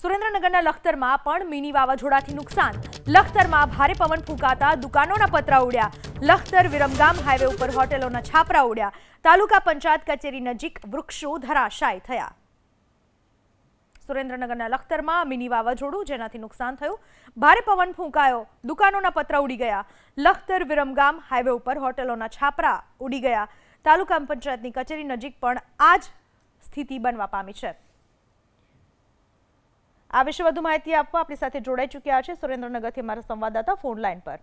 સુરેન્દ્રનગરના લખતરમાં પણ મિની વાવાઝોડાથી નુકસાન. લખતરમાં ભારે પવન ફૂંકાતા દુકાનોના પતરા ઉડ્યા. લખતર વિરમગામ હાઈવે ઉપર હોટેલોના છાપરા ઉડ્યા. તાલુકા પંચાયત કચેરી નજીક વૃક્ષો ધરાશાયી થયા. સુરેન્દ્રનગરના લખતરમાં મિની વાવાઝોડું, જેનાથી નુકસાન થયું. ભારે પવન ફૂંકાયો, દુકાનોના પતરા ઉડી ગયા. લખતર વિરમગામ હાઈવે ઉપર હોટેલોના છાપરા ઉડી ગયા. તાલુકા પંચાયતની કચેરી નજીક પણ આ જ સ્થિતિ બનવા પામી છે. આ વિશે વધુ માહિતી આપવા આપણી સાથે જોડાઈ ચૂક્યા છે સુરેન્દ્રનગરથી અમારા સંવાદદાતા ફોન લાઈન પર.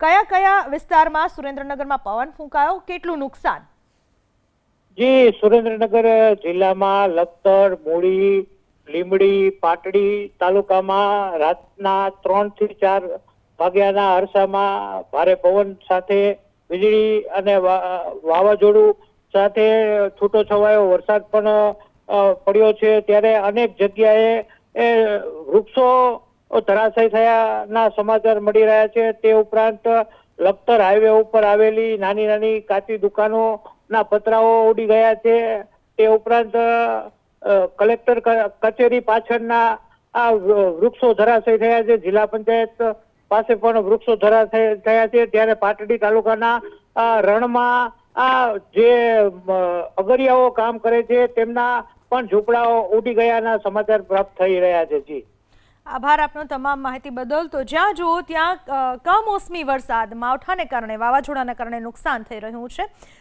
કયા કયા વિસ્તારમાં સુરેન્દ્રનગરમાં પવન ફૂંકાયો, કેટલું નુકસાન? જી, સુરેન્દ્રનગર જિલ્લામાં લખતર, મૂળી, લીંબડી, પાટડી તાલુકામાં રાતના 3 થી 4 વાગ્યાના અરસામાં ભારે પવન સાથે વીજળી અને વાવાઝોડું સાથે છૂટો છવાયો વરસાદ પણ પડ્યો છે. ત્યારે અનેક જગ્યાએ વૃક્ષો ધરાશાયી થયાના સમાચાર મળી રહ્યા છે. તે ઉપરાંત લખતર હાઈવે ઉપર આવેલી નાની નાની કાચી દુકાનોના પતરાઓ ઉડી ગયા છે. તે ઉપરાંત કલેક્ટર કચેરી પાછળના આ વૃક્ષો ધરાશાયી થયા છે. જિલ્લા પંચાયત પાસે પણ વૃક્ષો ધરાશાયી થયા છે. ત્યારે પાટડી તાલુકાના રણમાં જે અગરિયાઓ કામ કરે છે તેમના પણ ઝૂંપડાઓ ઉડી ગયાના સમાચાર પ્રાપ્ત થઈ રહ્યા છે. જી, આભાર આપનો તમામ માહિતી બદલ. તો જ્યાં જુઓ ત્યાં કમોસમી વરસાદ, માવઠાને કારણે, વાવાઝોડાના કારણે નુકસાન થઈ રહ્યું છે.